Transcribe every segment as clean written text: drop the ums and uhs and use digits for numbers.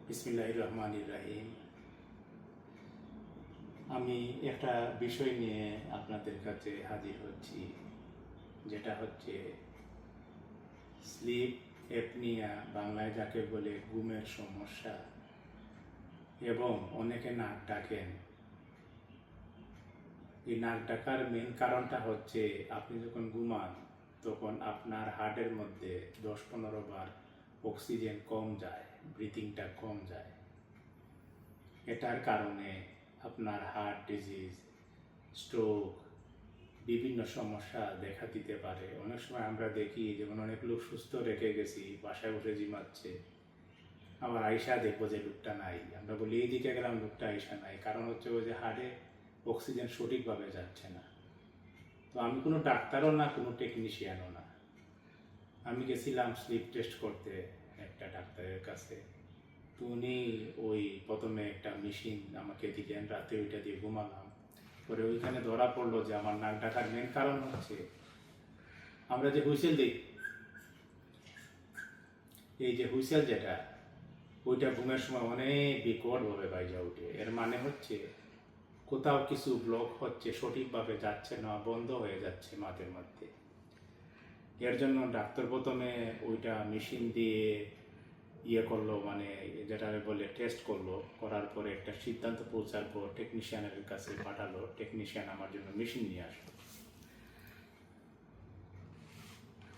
বিসমিল্লাহির রহমানির রহিম। আমি একটা বিষয় নিয়ে আপনাদের কাছে হাজির হচ্ছি, যেটা হচ্ছে স্লিপ অ্যাপনিয়া, বাংলায় যাকে বলে ঘুমের সমস্যা, এবং অনেকে নাক ডাকেন। এই নাক ডাকার মেন কারণটা হচ্ছে আপনি যখন ঘুমান তখন আপনার হার্টের মধ্যে 10-15 বার অক্সিজেন কম যায়, ব্রিথিংটা কম যায়। এটার কারণে আপনার হার্ট ডিজিজ, স্ট্রোক, বিভিন্ন সমস্যা দেখা দিতে পারে। অনেক সময় আমরা দেখি যেমন অনেক লোক সুস্থ রেখে গেছি, বাসায় বসে জিমাচ্ছে, আবার আইসা দেখবো যে লোকটা নাই। আমরা বলি এই দিকে গেলাম, লোকটা আইসা নাই। কারণ হচ্ছে ওই যে হার্টে অক্সিজেন সঠিকভাবে যাচ্ছে না। তো আমি কোনো ডাক্তারও না, কোনো টেকনিশিয়ানও না। আমি গেছিলাম স্লিপ টেস্ট করতে একটা ডাক্তারের কাছে। তো উনি ওই প্রথমে একটা মেশিন আমাকে দিলেন, রাতে ওইটা দিয়ে ঘুমালাম। পরে ওইখানে ধরা পড়লো যে আমার নাক ডাকার মেন কারণ হচ্ছে আমরা যে হুইসেল দিই, এই যে হুইসেল যেটা, ওইটা ঘুমের সময় অনেক বিকটভাবে বাইজা ওঠে। এর মানে হচ্ছে কোথাও কিছু ব্লক হচ্ছে, সঠিকভাবে যাচ্ছে না, বন্ধ হয়ে যাচ্ছে মাঝে মধ্যে। এর জন্য ডাক্তার প্রথমে ওইটা মেশিন দিয়ে করলো, মানে যেটা বলে টেস্ট করলো। করার পরে একটা সিদ্ধান্ত পৌঁছার পর টেকনিশিয়ানের কাছে পাঠালো। টেকনিশিয়ান আমার জন্য মেশিন নিয়ে আসলো।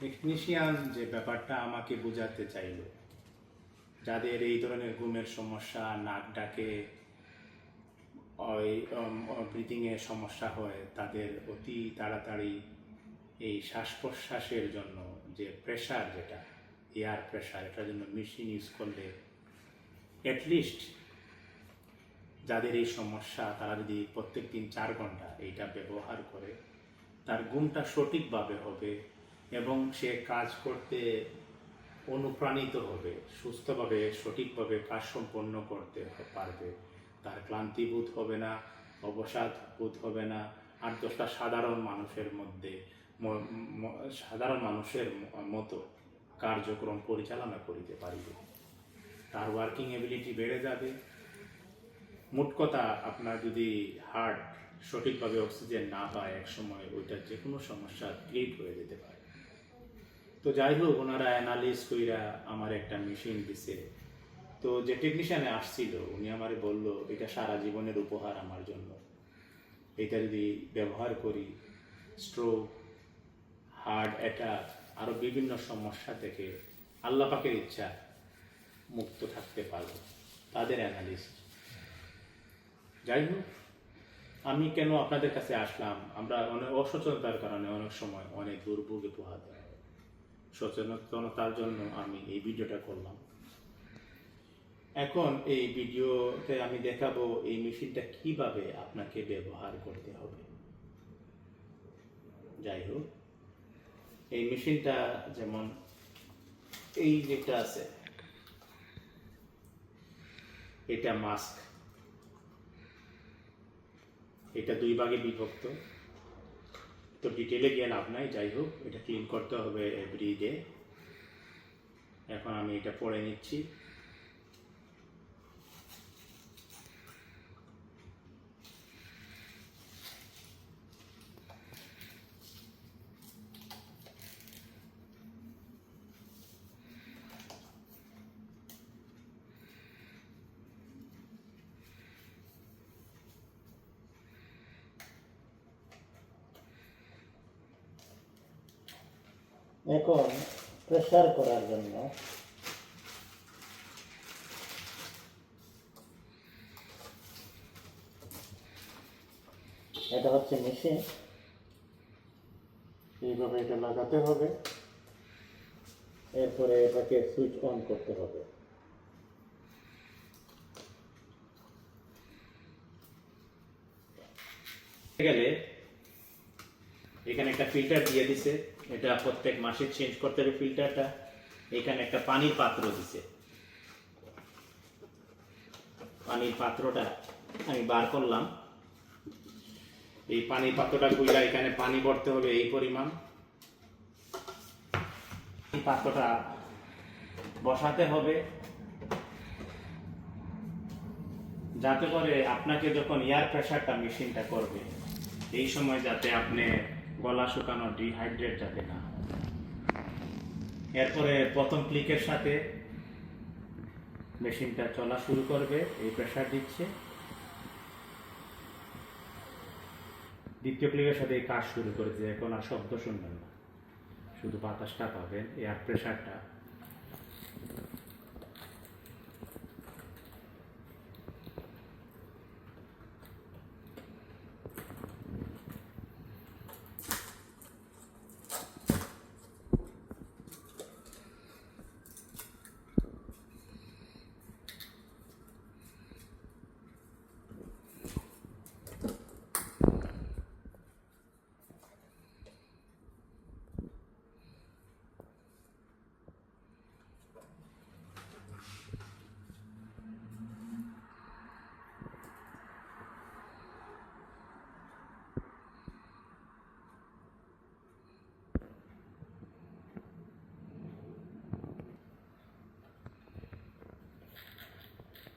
টেকনিশিয়ান যে ব্যাপারটা আমাকে বোঝাতে চাইলো, যাদের এই ধরনের ঘুমের সমস্যা, নাক ডাকে, ওই ব্রিথিংয়ের সমস্যা হয়, তাদের অতি তাড়াতাড়ি এই শ্বাস প্রশ্বাসের জন্য যে প্রেশার, যেটা এয়ার প্রেশার, এটার জন্য মেশিন ইউজ করলে অ্যাটলিস্ট যাদের এই সমস্যা, তারা যদি প্রত্যেক দিন 4 ঘন্টা এইটা ব্যবহার করে, তার ঘুমটা সঠিকভাবে হবে এবং সে কাজ করতে অনুপ্রাণিত হবে, সুস্থভাবে সঠিকভাবে কাজ সম্পন্ন করতে পারবে। তার ক্লান্তিবোধ হবে না, অবসাদ বোধ হবে না। আর 10টা সাধারণ মানুষের মতো কার্যক্রম পরিচালনা করিতে পারিবে। তার ওয়ার্কিং এবিলিটি বেড়ে যাবে। মোট কথা, আপনার যদি হার্ট সঠিকভাবে অক্সিজেন না পায় এক সময়, ওইটা যে কোনো সমস্যা ক্রিয়েট হয়ে যেতে পারে। তো যাই হোক, ওনারা অ্যানালিস কইরা আমার একটা মেশিন দিছে। তো যে টেকনিশিয়ানে আসছিল, উনি আমারে বলল এটা সারা জীবনের উপহার আমার জন্য। এটা যদি ব্যবহার করি, স্ট্রোক, হার্ট অ্যাটাক, আরও বিভিন্ন সমস্যা থেকে আল্লাহ পাকের ইচ্ছা মুক্ত থাকতে পারবো। তাদের অ্যানালিস। যাই হোক, আমি কেন আপনাদের কাছে আসলাম, আমরা অনেক অসচেতনতার কারণে অনেক সময় অনেক দুর্ভোগে পোহাতে হয়। সচেতনতার জন্য আমি এই ভিডিওটা করলাম। এখন এই ভিডিওতে আমি দেখাবো এই মেশিনটা কিভাবে আপনাকে ব্যবহার করতে হবে। যাই হোক, এই মেশিনটা যেমন এই যেটা আছে, এটা মাস্ক। এটা 2 ভাগে বিভক্ত, তো ডিটেলে গিয়ে লাভ নাই। যাই হোক, এটা ক্লিন করতে হবে এভরিডে। এখন আমি এটা পরে নিচ্ছি। এখন প্রেসার করার জন্য এটা হচ্ছে মেশিন। এইভাবে এটা লাগাতে হবে, এরপরে এটাকে সুইচ অন করতে হবে। গেলে এখানে একটা ফিল্টার দিয়ে দিছে, এটা প্রত্যেক মাসে চেঞ্জ করতে হবে ফিল্টারটা। এখানে একটা পানির পাত্র দিছে। পানির পাত্রটা আমি বার করলাম। এই পানির পাত্রটা খুইলা এখানে পানি ভরতে হবে এই পরিমাণ। এই পাত্রটা বসাতে হবে যাতে করে আপনাকে যখন এয়ার প্রেশারটা মেশিনটা করবে এই সময় যাতে আপনি গলা শুকানো ডিহাইড্রেট যাতে না হয়। এরপরে প্রথম ক্লিকের সাথে মেশিনটা চলা শুরু করবে, এই প্রেশার দিচ্ছে। দ্বিতীয় ক্লিকের সাথে এই কাজ শুরু করে দিয়ে এখন আর শব্দ শুনবেন না, শুধু বাতাসটা পাবেন, এয়ার প্রেশারটা।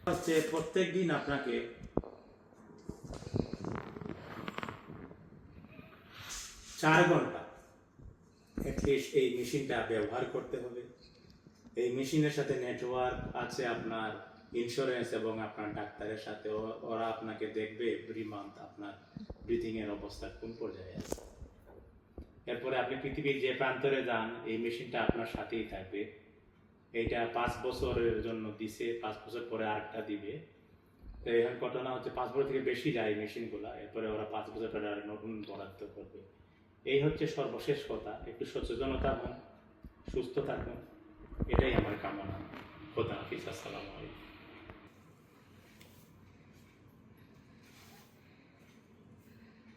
হচ্ছে প্রত্যেক দিন আপনাকে 4 ঘন্টা অ্যাটলিস্ট এই মেশিনটা ব্যবহার করতে হবে। এই মেশিনের সাথে নেটওয়ার্ক আছে আপনার ইন্স্যুরেন্স এবং আপনার ডাক্তারের সাথে, ওরা আপনাকে দেখবে এভরি মান্থ আপনার ব্রিথিং এর অবস্থা কোন পর্যায়ে আছে। এরপরে আপনি পৃথিবীর যে প্রান্তরে যান এই মেশিনটা আপনার সাথেই থাকবে। এইটা 5 বছরের জন্য দিছে, 5 বছর পরে আরেকটা দিবে। তো এখন ঘটনা হচ্ছে 5 বছর থেকে বেশি যায় মেশিনগুলো, এরপরে ওরা 5 বছর পরে আর নতুন বরাদ্দ করবে। এই হচ্ছে সর্বশেষ কথা। একটু সচেতনতা হন, সুস্থ থাকুন, এটাই আমার কামনা। খোদা হাফিজ, আসসালামু আলাইকুম।